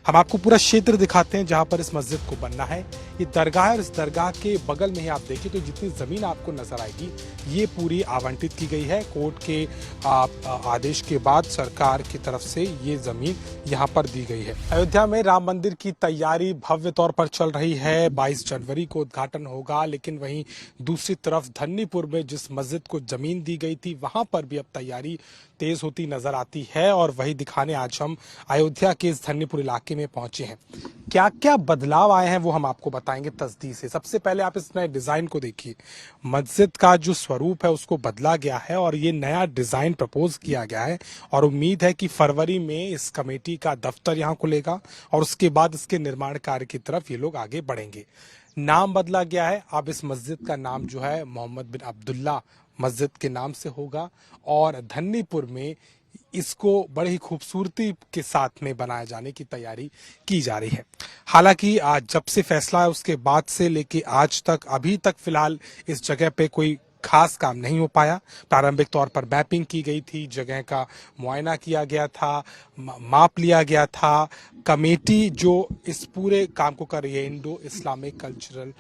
हम आपको पूरा क्षेत्र दिखाते हैं जहां पर इस मस्जिद को बनना है। ये दरगाह है और इस दरगाह के बगल में ही आप देखिए तो जितनी जमीन आपको नजर आएगी ये पूरी आवंटित की गई है। कोर्ट के आदेश के बाद सरकार की तरफ से ये जमीन यहां पर दी गई है। अयोध्या में राम मंदिर की तैयारी भव्य तौर पर चल रही है। 22 जनवरी को उद्घाटन होगा, लेकिन वहीं दूसरी तरफ धन्नीपुर में जिस मस्जिद को जमीन दी गई थी वहां पर भी अब तैयारी तेज होती नजर आती है और वही दिखाने आज हम अयोध्या के इस धन्नीपुर इलाके में पहुंचे हैं। क्या क्या बदलाव आए हैं वो हम आपको बताएंगे तस्दीक से। सबसे पहले आप इस नए डिजाइन को देखिए। मस्जिद का जो स्वरूप है उसको बदला गया है और ये नया डिजाइन प्रपोज किया गया है और उम्मीद है कि फरवरी में इस कमेटी का दफ्तर यहां खुलेगा और उसके बाद इसके निर्माण कार्य की तरफ ये लोग आगे बढ़ेंगे। नाम बदला गया है। अब इस मस्जिद का नाम जो है मोहम्मद बिन अब्दुल्ला मस्जिद के नाम से होगा और धन्नीपुर में इसको बड़ी ही खूबसूरती के साथ में बनाए जाने की तैयारी की जा रही है। हालांकि आज जब से फैसला है उसके बाद से लेके आज तक अभी तक फिलहाल इस जगह पे कोई खास काम नहीं हो पाया। प्रारंभिक तौर पर मैपिंग की गई थी, जगह का मुआयना किया गया था, माप लिया गया था। कमेटी जो इस पूरे काम को कर रही है, इंडो इस्लामिक कल्चरल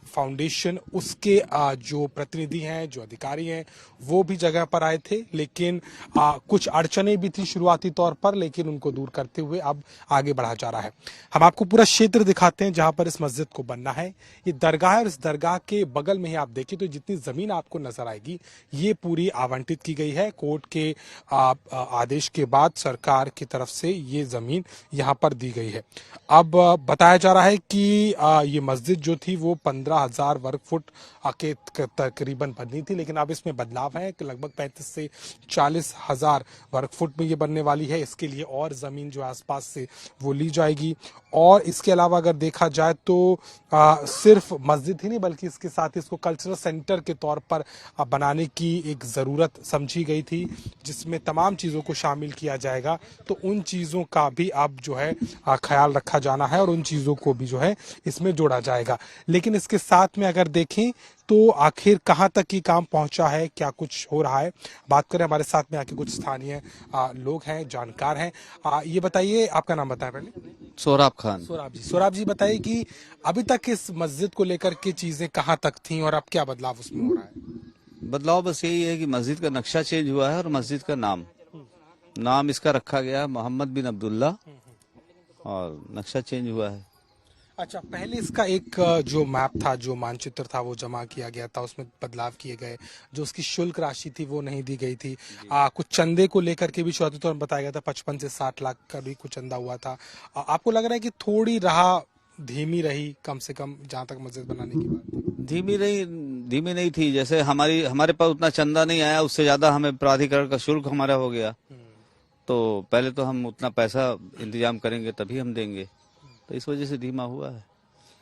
फाउंडेशन, उसके जो प्रतिनिधि हैं, जो अधिकारी हैं, वो भी जगह पर आए थे। लेकिन कुछ अड़चने भी थी शुरुआती तौर पर, लेकिन उनको दूर करते हुए अब आगे बढ़ा जा रहा है। हम आपको पूरा क्षेत्र दिखाते हैं जहां पर इस मस्जिद को बनना है। ये दरगाह है और इस दरगाह के बगल में ही आप देखिए तो जितनी जमीन आपको नजर आएगी ये पूरी आवंटित की गई है। कोर्ट के आदेश के बाद सरकार की तरफ से ये जमीन यहां पर दी गई है। अब बताया जा रहा है कि ये मस्जिद जो थी वो 15,000 वर्ग फुट के तकरीबन बननी थी, लेकिन अब इसमें बदलाव है कि लगभग 35 से 40,000 वर्ग फुट में ये बनने वाली है। इसके लिए और जमीन जो आसपास से वो ली जाएगी और इसके अलावा अगर देखा जाए तो सिर्फ मस्जिद ही नहीं बल्कि इसके साथ इसको कल्चरल सेंटर के तौर पर बनाने की एक ज़रूरत समझी गई थी, जिसमें तमाम चीज़ों को शामिल किया जाएगा। तो उन चीज़ों का भी अब जो है ख्याल रखा जाना है और उन चीज़ों को भी जो है इसमें जोड़ा जाएगा। लेकिन इसके साथ में अगर देखें तो आखिर कहाँ तक ये काम पहुंचा है, क्या कुछ हो रहा है, बात करें। हमारे साथ में आके कुछ स्थानीय लोग हैं, जानकार हैं। ये बताइए, आपका नाम बताएं पहले। सोराब खान। सोराब जी बताइए कि अभी तक इस मस्जिद को लेकर के चीजें कहाँ तक थीं और अब क्या बदलाव उसमें हो रहा है। बदलाव बस यही है कि मस्जिद का नक्शा चेंज हुआ है और मस्जिद का नाम इसका रखा गया है मोहम्मद बिन अब्दुल्ला और नक्शा चेंज हुआ है। अच्छा, पहले इसका एक जो मैप था, जो मानचित्र था वो जमा किया गया था, उसमें बदलाव किए गए। जो उसकी शुल्क राशि थी वो नहीं दी गई थी। कुछ चंदे को लेकर के भी शुरुआती तौर में बताया गया था 55 से 60 लाख का भी कुछ चंदा हुआ था। आपको लग रहा है कि थोड़ी राह धीमी रही, कम से कम जहां तक मस्जिद बनाने की बात थी? धीमी नहीं थी। जैसे हमारे पास उतना चंदा नहीं आया, उससे ज्यादा हमें प्राधिकरण का शुल्क हमारा हो गया। तो पहले तो हम उतना पैसा इंतजाम करेंगे तभी हम देंगे, तो इस वजह से धीमा हुआ है।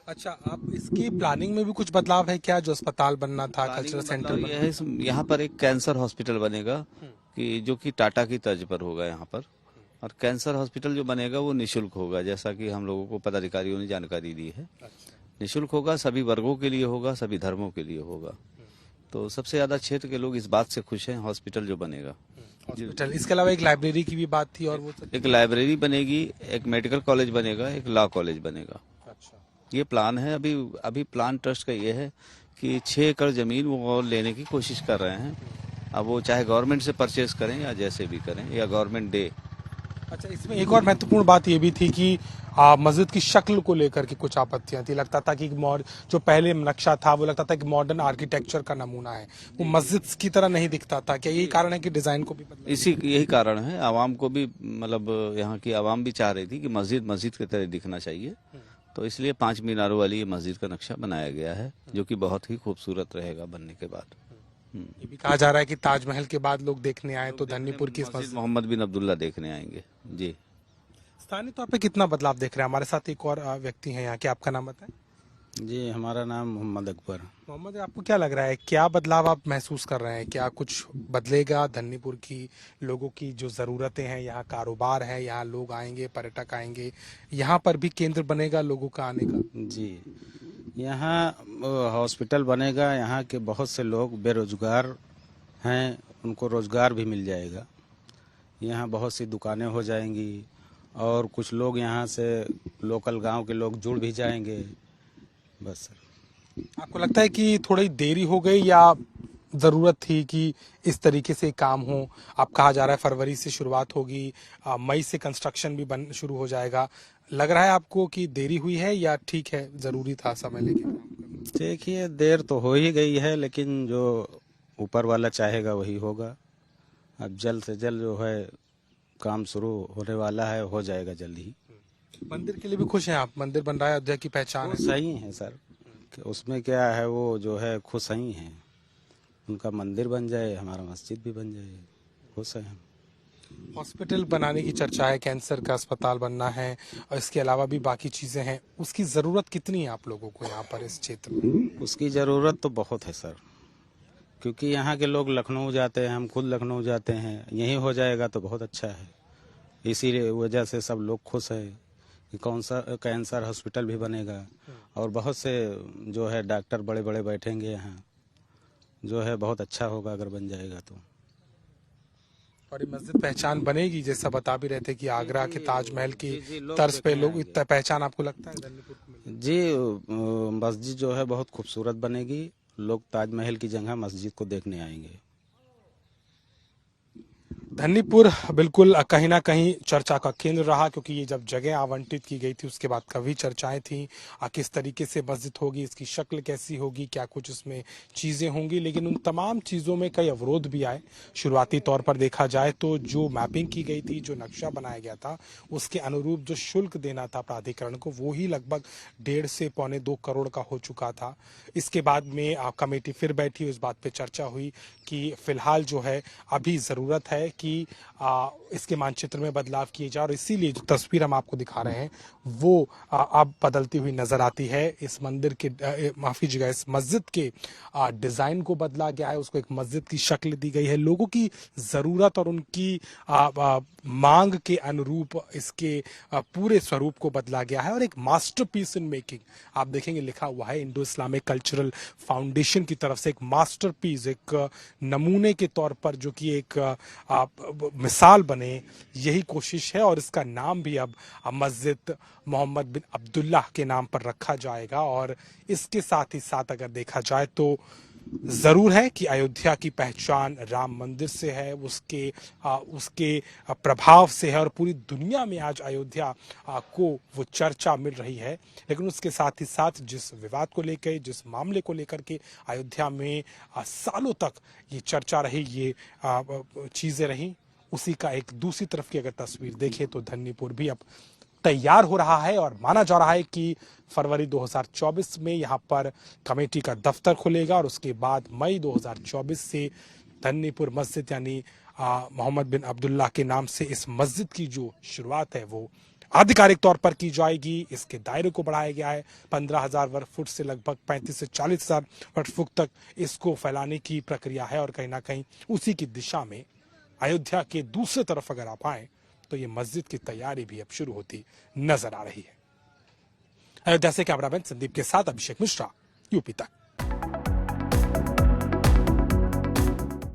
अच्छा, आप इसकी प्लानिंग में भी कुछ बदलाव है क्या? जो अस्पताल बनना था, कल्चरल सेंटर ये है यहाँ पर एक कैंसर हॉस्पिटल बनेगा कि जो कि टाटा की तर्ज पर होगा यहाँ पर। और कैंसर हॉस्पिटल जो बनेगा वो निशुल्क होगा, जैसा कि हम लोगों को पदाधिकारियों ने जानकारी दी है। निशुल्क होगा, सभी वर्गों के लिए होगा, सभी धर्मों के लिए होगा। तो सबसे ज्यादा क्षेत्र के लोग इस बात से खुश हैं, हॉस्पिटल जो बनेगा। हॉस्पिटल, इसके अलावा एक लाइब्रेरी की भी बात थी और वो एक लाइब्रेरी बनेगी, एक मेडिकल कॉलेज बनेगा, एक लॉ कॉलेज बनेगा। अच्छा, ये प्लान है। अभी प्लान ट्रस्ट का ये है कि 6 एकड़ जमीन वो लेने की कोशिश कर रहे हैं। अब वो चाहे गवर्नमेंट से परचेज करें या जैसे भी करें या गवर्नमेंट दे। अच्छा, इसमें एक और महत्वपूर्ण बात ये भी थी कि मस्जिद की शक्ल को लेकर के कुछ आपत्तियां थी। लगता था कि जो पहले नक्शा था वो लगता था कि मॉडर्न आर्किटेक्चर का नमूना है, वो मस्जिद की तरह नहीं दिखता था। क्या यही कारण है कि डिजाइन को भी बदला? यही कारण है। आवाम को भी, मतलब यहाँ की आवाम भी चाह रही थी कि मस्जिद की तरह दिखना चाहिए। तो इसलिए 5 मीनारों वाली ये मस्जिद का नक्शा बनाया गया है, जो कि बहुत ही खूबसूरत रहेगा बनने के बाद। ये भी कहा जा रहा है कि ताजमहल के बाद लोग देखने आए तो धन्नीपुर की इस मस्जिद मोहम्मद बिन अब्दुल्ला देखने आएंगे जी। स्थानीय तौर पे कितना बदलाव देख रहे हैं? हमारे साथ एक और व्यक्ति हैं यहाँ के, आपका नाम बताएं। जी, हमारा नाम मोहम्मद अकबर। मोहम्मद, आपको क्या लग रहा है, क्या बदलाव आप महसूस कर रहे हैं? क्या कुछ बदलेगा? धन्नीपुर की लोगों की जो ज़रूरतें हैं, यहाँ कारोबार है, यहाँ लोग आएंगे, पर्यटक आएंगे, यहाँ पर भी केंद्र बनेगा लोगों का आने का? जी, यहाँ हॉस्पिटल बनेगा। यहाँ के बहुत से लोग बेरोजगार हैं, उनको रोजगार भी मिल जाएगा। यहाँ बहुत सी दुकानें हो जाएंगी और कुछ लोग यहाँ से लोकल गांव के लोग जुड़ भी जाएंगे। बस सर। आपको लगता है कि थोड़ी देरी हो गई या जरूरत थी कि इस तरीके से काम हो? अब कहा जा रहा है फरवरी से शुरुआत होगी, मई से कंस्ट्रक्शन भी बन शुरू हो जाएगा। लग रहा है आपको कि देरी हुई है या ठीक है, जरूरी था समय लेके काम करना? देखिए, देर तो हो ही गई है, लेकिन जो ऊपर वाला चाहेगा वही होगा। अब जल्द से जल्द जो है काम शुरू होने वाला है, हो जाएगा जल्द ही। मंदिर के लिए भी खुश हैं आप? मंदिर बन रहा है, अयोध्या की पहचान वो है। सही है सर, कि उसमें क्या है, वो जो है खुश ही हैं। उनका मंदिर बन जाए, हमारा मस्जिद भी बन जाए, खुश हैं हम। हॉस्पिटल बनाने की चर्चा है, कैंसर का अस्पताल बनना है और इसके अलावा भी बाकी चीजें हैं। उसकी जरूरत कितनी है आप लोगों को यहाँ पर इस क्षेत्र में? उसकी ज़रूरत तो बहुत है सर, क्योंकि यहाँ के लोग लखनऊ जाते हैं, हम खुद लखनऊ जाते हैं। यहीं हो जाएगा तो बहुत अच्छा है। इसी वजह से सब लोग खुश हैं कि कौन सा कैंसर हॉस्पिटल भी बनेगा और बहुत से जो है डॉक्टर बड़े बड़े बैठेंगे यहाँ। जो है बहुत अच्छा होगा अगर बन जाएगा तो। और ये मस्जिद पहचान बनेगी, जैसा बता भी रहे थे कि आगरा के ताजमहल की लोग तर्ज पे देखने लोग आएंगे। इतना पहचान आपको लगता है धन्यपुर को मिलेगी? जी, मस्जिद जो है बहुत खूबसूरत बनेगी। लोग ताजमहल की जगह मस्जिद को देखने आएंगे। धन्नीपुर बिल्कुल कहीं ना कहीं चर्चा का केंद्र रहा, क्योंकि ये जब जगह आवंटित की गई थी उसके बाद काफी चर्चाएं थी। किस तरीके से मस्जिद होगी, इसकी शक्ल कैसी होगी, क्या कुछ इसमें चीजें होंगी, लेकिन उन तमाम चीजों में कई अवरोध भी आए। शुरुआती तौर पर देखा जाए तो जो मैपिंग की गई थी, जो नक्शा बनाया गया था, उसके अनुरूप जो शुल्क देना था प्राधिकरण को, वो ही लगभग 1.5 से पौने 2 करोड़ का हो चुका था। इसके बाद में कमेटी फिर बैठी, उस बात पे चर्चा हुई कि फिलहाल जो है अभी जरूरत है कि इसके मानचित्र में बदलाव किए जाए, और इसीलिए जो तस्वीर हम आपको दिखा रहे हैं वो अब बदलती हुई नजर आती है। इस मंदिर के माफी कीजिएगा, इस मस्जिद के डिजाइन को बदला गया है, उसको एक मस्जिद की शक्ल दी गई है। लोगों की जरूरत और उनकी मांग के अनुरूप इसके पूरे स्वरूप को बदला गया है, और एक मास्टरपीस इन मेकिंग आप देखेंगे लिखा हुआ है इंडो इस्लामिक कल्चरल फाउंडेशन की तरफ से। एक मास्टरपीस, एक नमूने के तौर पर जो कि एक मिसाल बने, यही कोशिश है। और इसका नाम भी अब मस्जिद मोहम्मद बिन अब्दुल्लाह के नाम पर रखा जाएगा। और इसके साथ ही साथ अगर देखा जाए तो जरूर है कि अयोध्या की पहचान राम मंदिर से है, उसके प्रभाव से है, और पूरी दुनिया में आज अयोध्या को वो चर्चा मिल रही है। लेकिन उसके साथ ही साथ जिस विवाद को लेकर, जिस मामले को लेकर के अयोध्या में सालों तक ये चर्चा रही, ये चीजें रही, उसी का एक दूसरी तरफ की अगर तस्वीर देखें तो धन्नीपुर भी अब तैयार हो रहा है। और माना जा रहा है कि फरवरी 2024 में यहाँ पर कमेटी का दफ्तर खुलेगा, और उसके बाद मई 2024 से धन्नीपुर मस्जिद यानी मोहम्मद बिन अब्दुल्लाह के नाम से इस मस्जिद की जो शुरुआत है वो आधिकारिक तौर पर की जाएगी। इसके दायरे को बढ़ाया गया है, 15,000 वर्ग फुट से लगभग 35 से 40,000 वर्ग फुट तक इसको फैलाने की प्रक्रिया है। और कहीं ना कहीं उसी की दिशा में अयोध्या के दूसरी तरफ अगर आप आए तो ये मस्जिद की तैयारी भी अब शुरू होती नजर आ रही है। अयोध्या से कैमरामैन संदीप के साथ अभिषेक मिश्रा, यूपी तक।